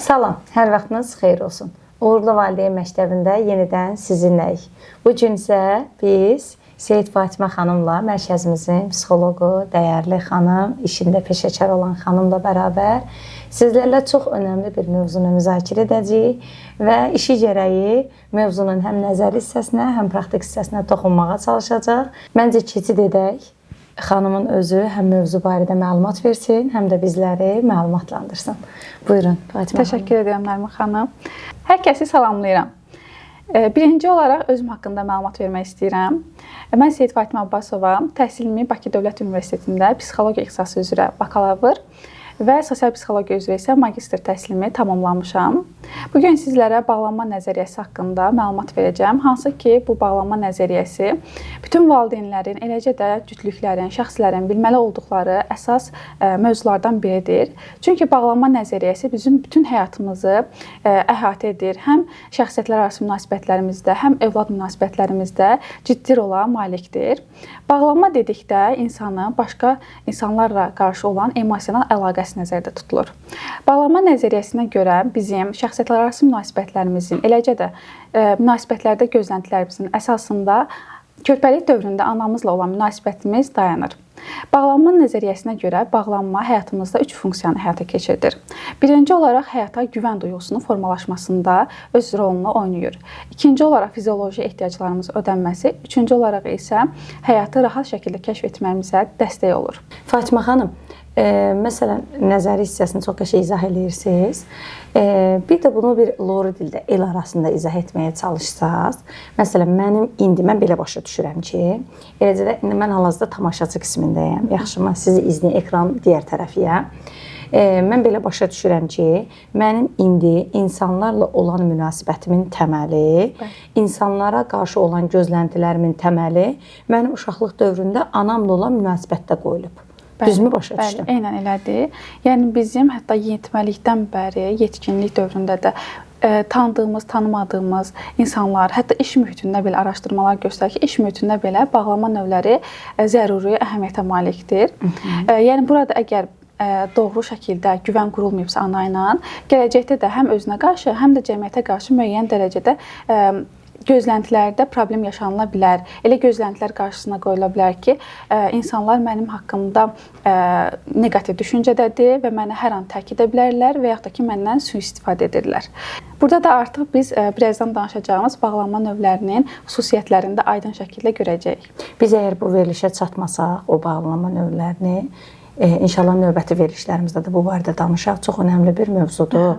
Salam, hər vaxtınız xeyir olsun. Uğurlu Valideyn Məktəbində yenidən sizinləyik. Bu gün isə biz Seyid Fatimə xanımla, mərkəzimizin psixoloqu, dəyərli xanım, işində peşəkar olan xanımla bərabər sizlərlə çox önəmli bir mövzunu müzakirə edəcəyik və işi gərəyi mövzunun həm nəzəri hissəsinə, həm praktik hissəsinə toxunmağa çalışacaq. Məncə keçid edək. Xanımın özü həm mövzu barədə məlumat versin, həm də bizləri məlumatlandırsın. Buyurun, Fatimə xanım. Təşəkkür edirəm, Nərmin xanım. Hər kəsi salamlayıram. Birinci olaraq özüm haqqında məlumat vermək istəyirəm. Mən Seyid Fatimə Abbasova, təhsilimi Bakı Dövlət Universitetində psixologiya ixtisası üzrə bakalavr və sosial psixologiya üzrə isə magistr təhsilimi tamamlamışam. Bugün sizlərə bağlanma nəzəriyyəsi haqqında məlumat verəcəm. Hansı ki, bu bağlanma nəzəriyyəsi bütün valideynlərin, eləcə də cütlüklərin, şəxslərin bilməli olduqları əsas mövzulardan biridir. Çünki bağlanma nəzəriyyəsi bizim bütün həyatımızı əhatə edir. Həm şəxsiyyətlər arası münasibətlərimizdə, həm övlad münasibətlərimizdə ciddi rola malikdir. Bağlanma dedikdə insanın başqa insanlarla qarşı olan emosional əlaqəsi nəzərdə tutulur. Bağlanma nəzəriyyəsinə görə bizim şəxsiyyətlər arası münasibətlərimizin, eləcə də münasibətlərdə gözləntilərimizin əsasında körpəlik dövründə anamızla olan münasibətimiz dayanır. Bağlanma nəzəriyyəsinə görə bağlanma həyatımızda 3 funksiyanı həyata keçirdir. Birinci olaraq həyata güvən duyğusunun formalaşmasında öz rolunu oynayır. İkinci olaraq fizioloji ehtiyaclarımızın ödənməsi, üçüncü olaraq isə həyatı rahat şəkildə kəşf etməyimizə dəstək olur. Fatimə xanım, məsələn, nəzəri hissəsini çox qəşəng izah edirsiniz. Bir də bunu bir lori dildə, el arasında izah etməyə çalışsaq, məsələn, mən belə başa düşürəm ki, eləcə də indi mən hal-hazırda tamaşaçı qismindəyəm. Yaxşımı, sizi izləyən ekran digər tərəfiyəm. Mən belə başa düşürəm ki, mənim indi insanlarla olan münasibətimin təməli, insanlara qarşı olan gözləntilərimin təməli mənim uşaqlıq dövründə anamla olan münasibətdə qoyulub. Düzmü başa düşdüm? Bəli, eynən elədir. Yəni bizim hətta yetməlikdən bəri, yetkinlik dövründə də tanıdığımız, tanımadığımız insanlar, hətta iş mühitində belə araşdırmalar göstərir ki, iş mühitində belə bağlanma növləri zəruri əhəmiyyətə malikdir. Yəni burada əgər doğru şəkildə güvən qurulmayıbsa ana ilə, gələcəkdə də həm özünə qarşı, həm də cəmiyyətə qarşı müəyyən dərəcədə gözləntilərdə problem yaşanıla bilər. Elə gözləntilər qarşısına qoyula bilər ki, insanlar mənim haqqımda neqativ düşüncədədir və məni hər an tərk edə bilərlər və yaxud da ki, məndən sui-istifadə edirlər. Burada da artıq biz birazdan danışacağımız bağlanma növlərinin xüsusiyyətlərini də aydın şəkildə görəcəyik. Biz əgər bu verilişə çatmasaq, o bağlanma növlərini, inşallah növbəti verilişlərimizdə də bu barədə danışaq. Çox önəmli bir mövzudur.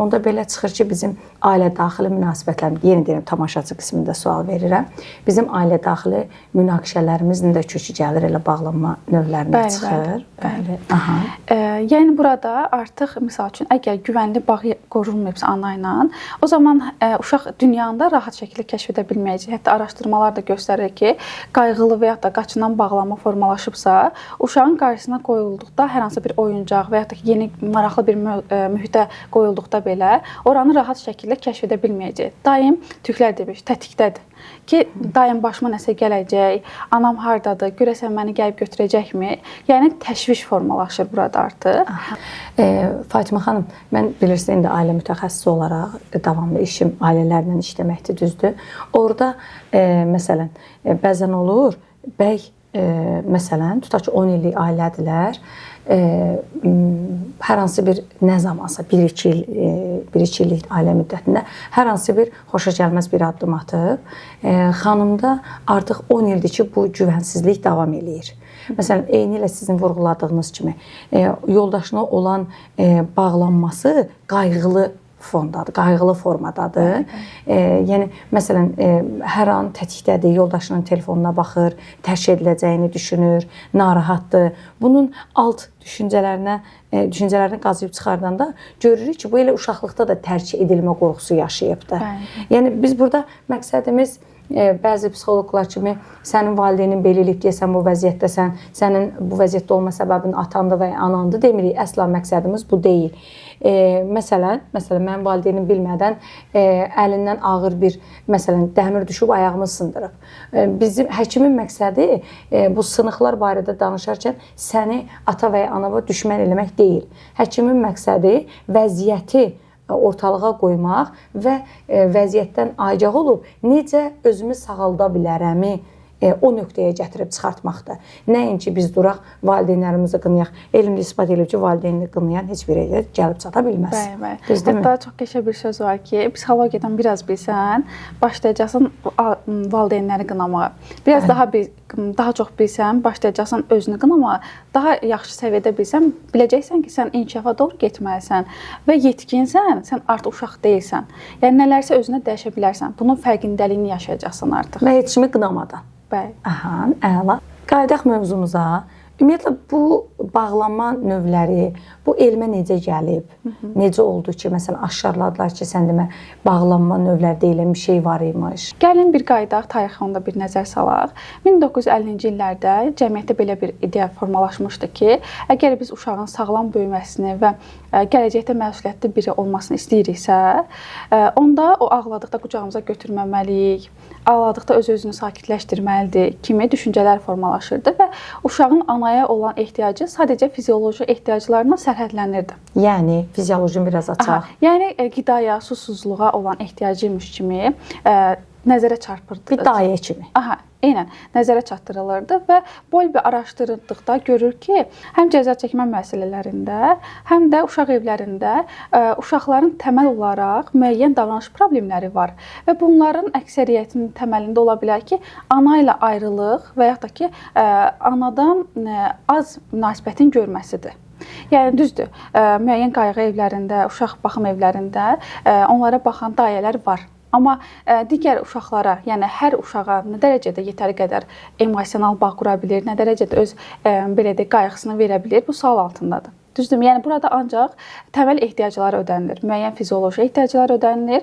Onda belə çıxır ki, bizim ailə daxili münasibətlərimiz, yeni deyirəm, tamaşaçı qismində sual verirəm. Bizim ailə daxili münaqişələrimizin də kökü gəlir elə bağlanma növlərinə çıxır. Bəli. Yəni burada artıq misal üçün əgər güvənli bağ qurulmayıbsa ana ilə, o zaman uşaq dünyanı da rahat şəkildə kəşf edə bilməyəcək. Hətta araşdırmalar da göstərir ki, qayğılı və ya da qaçınan bağlanma formalaşıbsa, uşağın qarşısına qoyulduqda hər hansı bir oyuncaq və ya da yeni maraqlı bir mühitə qoyulduqda belə oranı rahat şəkildə kəşf edə bilməyəcək. Daim tüklər demiş, tətikdədir ki, daim başıma nəsə gələcək, anam hardadır, görəsən məni gəlib götürəcəkmi? Yəni təşviş formalaşır burada artıq. Fatimə xanım, mən bilirsiniz indi ailə mütəxəssisi olaraq davamlı işim ailələrlə işləməkdir, düzdür. Orada məsələn, bəzən olur, bəy məsələn, tutaq ki, 10 illik ailədirlər, hər hansı bir nə zamansa 1-2 illik ailə müddətində hər hansı bir xoşagəlməz bir addım atıb, xanımda artıq 10 ildir ki, bu güvənsizlik davam eləyir. Məsələn, eynilə sizin vurğuladığınız kimi yoldaşına olan bağlanması qayğılı fondadır, qayğılı formadadır. Yəni, məsələn, hər an tətikdədir, yoldaşının telefonuna baxır, tərk ediləcəyini düşünür, narahatdır. Bunun alt düşüncələrini qazıyıb çıxardanda görürük ki, bu elə uşaqlıqda da tərk edilmə qorxusu yaşayıbdır. Yəni, biz burada məqsədimiz bəzi psixoloqlar kimi sənin valideynin belə eləyib deyə sən bu vəziyyətdəsən, sənin bu vəziyyətdə olma səbəbin atandır və ya anandır demirik. Əsla məqsədimiz bu deyil. Məsələn, mənim valideynim bilmədən əlindən ağır bir, məsələn, dəmir düşüb ayağımı sındırıb. Bizim həkimin məqsədi bu sınıqlar barədə danışarkən səni ata və ya anava düşmən eləmək deyil. Həkimin məqsədi vəziyyəti ortalığa qoymaq və vəziyyətdən agah olub necə özümü sağalda bilərəmi o nöqtəyə gətirib çıxartmaqdır. Nəinki biz duraq, valideynlərimizi qınayaq. Elmdə isbat edilib ki, valideynini qınayan heç bir yerə gəlib çata bilməz. Bəli. Hətta çox qəşəng bir söz var ki, psixologiyadan biraz bilsən, başlayacaqsan valideynləri qınamağa. Biraz daha çox bilsən, başlayacaqsan özünü qınamağa. Daha yaxşı səviyyədə bilsən, biləcəksən ki, sən inkişafa doğru getməlisən və yetkinsən, sən artıq uşaq deyilsən. Yəni nələrsə özünə dəyişə bilərsən. Bunun fərqindəliyini yaşayacaqsan artıq. Və heç kimi qınamadan. Bəli. Aha, əla. Qayıdaq mövzumuza. Ümumiyyətlə bu bağlanma növləri bu elmə necə gəlib? Necə oldu ki, məsələn, aşkarladılar ki, sən demə bağlanma növləri deyilən bir şey var imiş. Gəlin bir qayıdaq, tarixində bir nəzər salaq. 1950-ci illərdə cəmiyyətdə belə bir ideya formalaşmışdı ki, əgər biz uşağın sağlam böyüməsini və gələcəkdə məsuliyyətli biri olmasını istəyiriksə, onda o ağladıqda qucağımıza götürməməliyik, ağladıqda öz-özünü sakitləşdirməlidir kimi düşüncələr formalaşırdı və uşağın anaya olan ehtiyacı sadəcə fizioloji ehtiyaclarla sərhədlənirdi. Yəni fiziolojini biraz açaq. Yəni qidaya, susuzluğa olan ehtiyacıymış kimi nəzərə çarpırdı. Bir dayə kimi. Eynən nəzərə çatdırılırdı və Bowlby araşdırdıqda görür ki, həm cəza çəkmə müəssisələrində, həm də uşaq evlərində uşaqların təməl olaraq müəyyən davranış problemləri var və bunların əksəriyyətinin təməlində ola bilər ki, ana ilə ayrılıq və yaxud da ki, anadan az münasibətin görməsidir. Yəni düzdür, müəyyən qayğı evlərində, uşaq baxım evlərində onlara baxan dayələr var. Amma digər uşaqlara, yəni hər uşağa nə dərəcədə yetəri qədər emosional bağ qura bilir, nə dərəcədə öz belə də qayğısını verə bilir, bu sual altındadır. Düzdür? Yəni burada ancaq təməl ehtiyaclar ödənilir, müəyyən fizioloji ehtiyaclar ödənilir,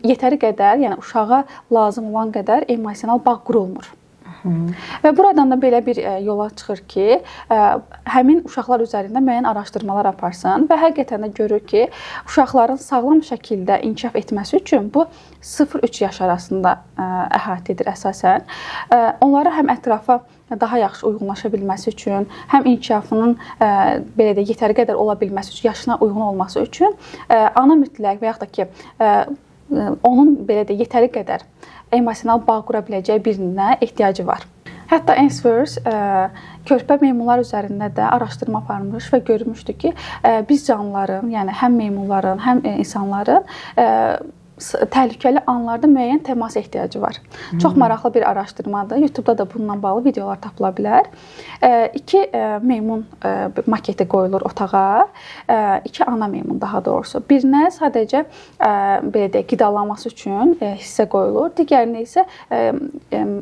yetəri qədər, yəni uşağa lazım olan qədər emosional bağ qurulmur. Və buradan da belə bir yola çıxır ki, həmin uşaqlar üzərində müəyyən araşdırmalar aparsın və həqiqətən də görür ki, uşaqların sağlam şəkildə inkişaf etməsi üçün bu 0-3 yaş arasında əhatə edir əsasən. Onlara həm ətrafa daha yaxşı uyğunlaşa bilməsi üçün, həm inkişafının belə də yetəri qədər ola bilməsi üçün, yaşına uyğun olması üçün ana mütləq və yaxud da ki, onun belə də yetəri qədər emosional bağ qura biləcəyi birinə ehtiyacı var. Hətta Ainsworth körpə meymunlar üzərində də araşdırma aparmış və görmüşdü ki, biz canlıların, yəni həm meymunların, həm insanların təhlükəli anlarda müəyyən təmas ehtiyacı var. Çox maraqlı bir araşdırmadır. YouTube-da da bununla bağlı videolar tapıla bilər. 2 meymun maketi qoyulur otağa. 2 ana meymun daha doğrusu. Birinə sadəcə belə deyək, qidalanması üçün hissə qoyulur. Digərinə isə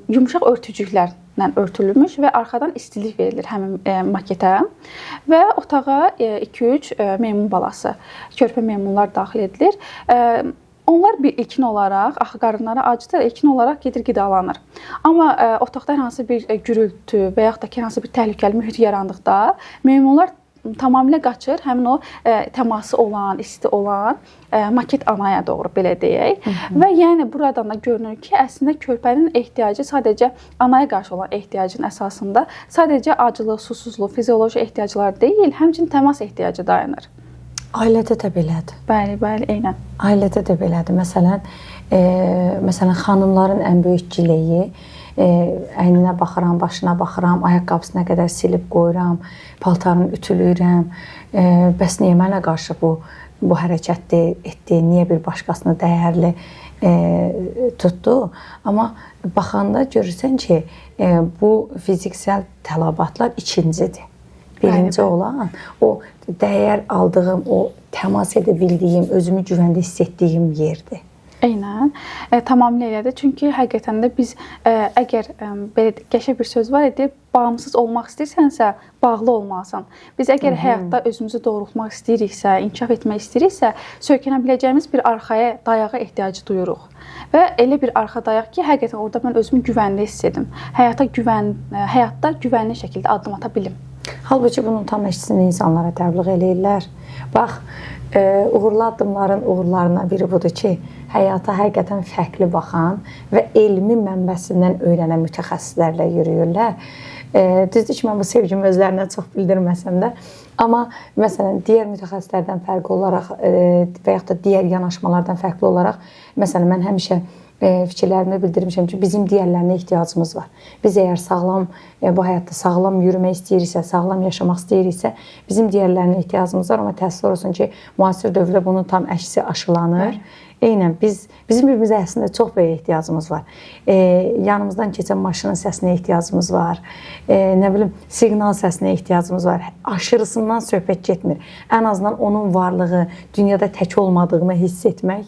yumşaq örtücüklərlə örtülmüş və arxadan istilik verilir həmin maketə və otağa 2-3 meymun balası, körpə meymunlar daxil edilir. Onlar ilkin olaraq, axı qarınları acıdır, ilkin olaraq gedir qidalanır. Amma otaqda hər hansı bir gürültü və yaxud da ki, hər hansı bir təhlükəli mühit yarandıqda meymunlar tamamilə qaçır, həmin o təması olan, isti olan maket anaya doğru belə deyək. Və yəni buradan da görünür ki, əslində körpənin ehtiyacı sadəcə anaya qarşı olan ehtiyacın əsasında sadəcə acılıq, susuzluq, fizioloji ehtiyaclar deyil, həmçinin təmas ehtiyacı dayanır. Ailədə də belədir. Bəli, eynən. Ailədə də belədir. Məsələn, xanımların ən böyük gileyi əyninə baxıram, başına baxıram, ayaqqabısına qədər silib qoyuram, paltarını ütülüyürəm. Bəs niyə mənə qarşı bu hərəkətdə etdi, niyə bir başqasını dəyərli tutdu? Amma baxanda görürsən ki, bu fiziksel tələbatlar ikincidir. Birinci olan o dəyər aldığım, o təmas edə bildiyim, özümü güvəndə hiss etdiyim yerdir. Eynən, tamamilə elədir. Çünki həqiqətən də biz əgər belə qəşəng bir söz var idi, bağımsız olmaq istəyirsənsə, bağlı olmalısan. Biz əgər həyatda özümüzü doğrultmaq istəyiriksə, inkişaf etmək istəyiriksə, söykənə biləcəyimiz bir arxaya, dayağa ehtiyacı duyuruq. Və elə bir arxa dayaq ki, həqiqətən orada mən özümü güvənli hiss edim. Həyatda güvənli şəkildə addım ata bilim. Halbuki bunun tam əksini insanlara təbliğ eləyirlər. Bax, uğurlu addımların uğurlarından biri budur ki, həyata həqiqətən fərqli baxan və elmi mənbəsindən öyrənən mütəxəssislərlə yürüyürlər. Düzdür ki, mən bu sevgimi özlərinə çox bildirməsəm də, amma məsələn, digər mütəxəssislərdən fərqli olaraq və yaxud da digər yanaşmalardan fərqli olaraq, məsələn, mən həmişə fikirlərimi bildirmişəm ki, bizim digərlərinə ehtiyacımız var. Biz əgər sağlam, bu həyatda sağlam yürümək istəyiriksə, sağlam yaşamaq istəyiriksə, bizim digərlərinə ehtiyacımız var, amma təəssüf olsun ki, müasir dövrdə bunun tam əksi aşılanır. Eynən, bizim birimizə əslində çox böyük ehtiyacımız var. Yanımızdan keçən maşının səsinə ehtiyacımız var. Nə bilim, siqnal səsinə ehtiyacımız var. Aşırısından söhbət getmir. Ən azından onun varlığı, dünyada tək olmadığını hiss etmək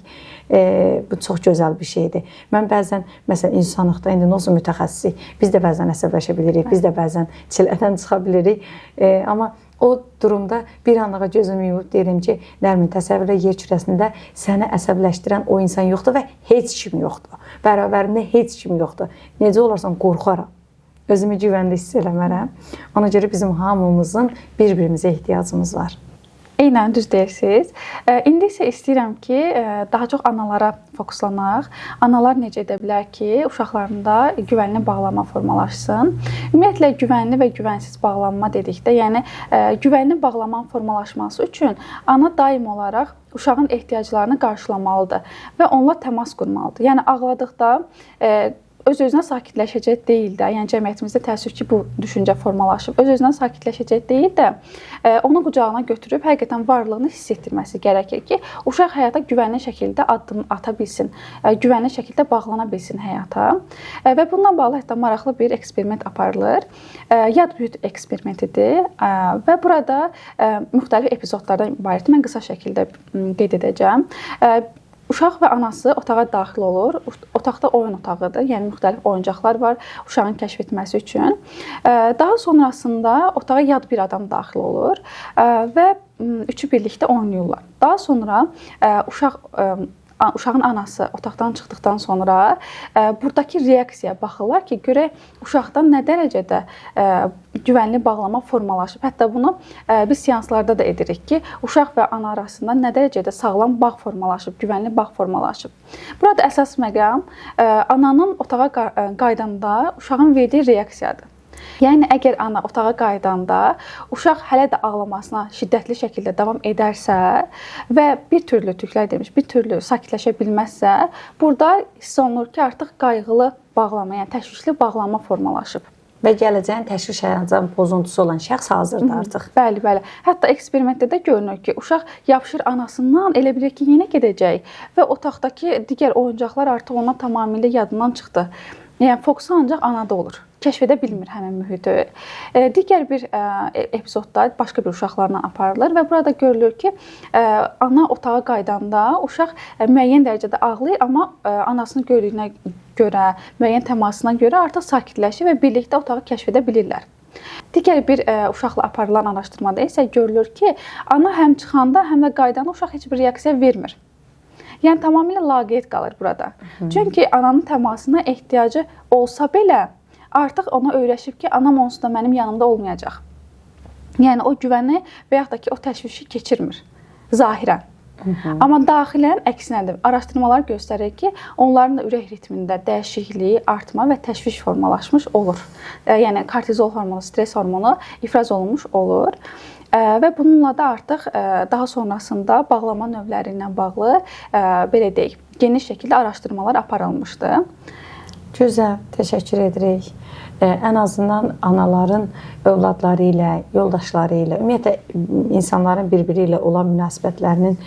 bu çox gözəl bir şeydir. Mən bəzən, məsələn, insanlıqda indi nə olsun mütəxəssisik, biz də bəzən əsəbləşə bilirik, biz də bəzən çilədən çıxa bilirik. Amma o durumda bir anlığa gözümü yumub deyirəm ki, Nərmin, təsəvvürlə yer kürəsində səni əsəbləşdirən o insan yoxdur və heç kim yoxdur. Bərabərində heç kim yoxdur. Necə olarsan qorxaram. Özümü güvəndə hiss eləmərəm. Ona görə bizim hamımızın bir-birimizə ehtiyacımız var. Eynən, düz deyirsiniz. İndi isə istəyirəm ki, daha çox analara fokuslanaq. Analar necə edə bilər ki, uşaqlarında güvənli bağlanma formalaşsın? Ümumiyyətlə, güvənli və güvənsiz bağlanma dedikdə, yəni güvənli bağlanmanın formalaşması üçün ana daim olaraq uşağın ehtiyaclarını qarşılamalıdır və onunla təmas qurmalıdır. Yəni, ağladıqda öz-özünə sakitləşəcək deyil də, yəni cəmiyyətimizdə təəssüf ki, bu düşüncə formalaşıb. Öz-özünə sakitləşəcək deyil də, onu qucağına götürüb həqiqətən varlığını hiss etdirməsi gərəkir ki, uşaq həyata güvənli şəkildə addım ata bilsin, güvənli şəkildə bağlana bilsin həyata. Və bununla bağlı hətta maraqlı bir eksperiment aparılır. Yad büyüt eksperimentidir və burada müxtəlif epizodlardan ibarət mən qısa şəkildə qeyd edəcəm. Uşaq və anası otağa daxil olur. Otaqda oyun otağıdır, yəni müxtəlif oyuncaqlar var uşağın kəşf etməsi üçün. Daha sonrasında otağa yad bir adam daxil olur və üçü birlikdə oynayırlar. Daha sonra uşağın anası otaqdan çıxdıqdan sonra buradakı reaksiyaya baxırlar ki, görək uşaqdan nə dərəcədə güvənli bağlama formalaşıb. Hətta bunu biz seanslarda da edirik ki, uşaq və ana arasında nə dərəcədə sağlam bağ formalaşıb, güvənli bağ formalaşıb. Burada əsas məqam ananın otağa qaydanda uşağın verdiyi reaksiyadır. Yəni, əgər ana otağa qaydanda uşaq hələ də ağlamasına şiddətli şəkildə davam edərsə və bir türlü sakitləşə bilməzsə, burada hiss olunur ki, artıq qayğılı bağlama, yəni təşvişli bağlanma formalaşıb. Və gələcəyin təşviş həyatının pozuntusu olan şəxs hazırdır artıq. Bəli, bəli. Hətta eksperimentdə də görünür ki, uşaq yapışır anasından, elə bilir ki, yenə gedəcək və otaqdakı digər oyuncaqlar artıq ona tamamilə yadından çıxdı. Yəni, fokusu ancaq anada olur. Kəşf edə bilmir həmin mühiti. Digər bir epizodda başqa bir uşaqlarla aparılır və burada görülür ki, ana otağa qaydanda uşaq müəyyən dərəcədə ağlayır, amma anasını gördüyünə görə, müəyyən təmasına görə artıq sakitləşir və birlikdə otağı kəşf edə bilirlər. Digər bir uşaqla aparılan araşdırmada isə görülür ki, ana həm çıxanda, həm də qaydanda uşaq heç bir reaksiya vermir. Yəni, tamamilə laqeyd qalır burada. Çünki ananın təmasına ehtiyacı olsa belə, artıq ona öyrəşib ki, anam onsuz da mənim yanımda olmayacaq. Yəni, o güvəni və yaxud da ki, o təşvişi keçirmir zahirən. Amma daxilən əksinədir. Araşdırmalar göstərir ki, onların da ürək ritmində dəyişiklik, artma və təşviş formalaşmış olur. Yəni, kortizol hormonu, stres hormonu ifraz olunmuş olur. Və bununla da artıq daha sonrasında bağlama növləri ilə bağlı, belə deyək, geniş şəkildə araşdırmalar aparılmışdı. Gözəl, təşəkkür edirik. Ən azından anaların övladları ilə, yoldaşları ilə, ümumiyyətlə insanların bir-biri ilə olan münasibətlərinin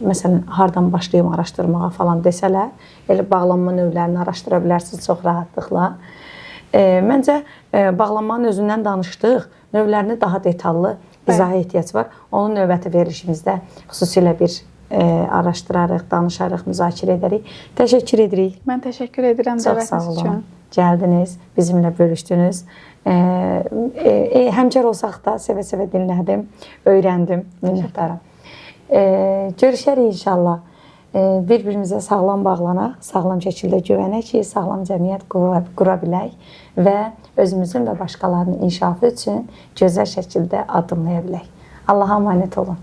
məsələn, hardan başlayım araşdırmağa falan desələr, elə bağlanma növlərini araşdıra bilərsiniz çox rahatlıqla. Məncə, bağlanmanın özündən danışdıq, növlərini daha detallı izaha ehtiyac var. Onun növbəti verilişimizdə xüsusilə bir araşdırarıq, danışarıq, müzakirə edərik. Təşəkkür edirik. Mən təşəkkür edirəm Çox sağ dəvətiniz olun. üçün. Gəldiniz, bizimlə bölüşdünüz. Həmkar olsaq da sevə-sevə dinlədim, öyrəndim. Minnətdaram. Görüşərik inşallah. Bir-birimizə sağlam bağlanaq, sağlam şəkildə güvənək ki, sağlam cəmiyyət qura bilək və özümüzün və başqalarının inkişafı üçün gözəl şəkildə addımlaya bilək. Allaha əmanət olun.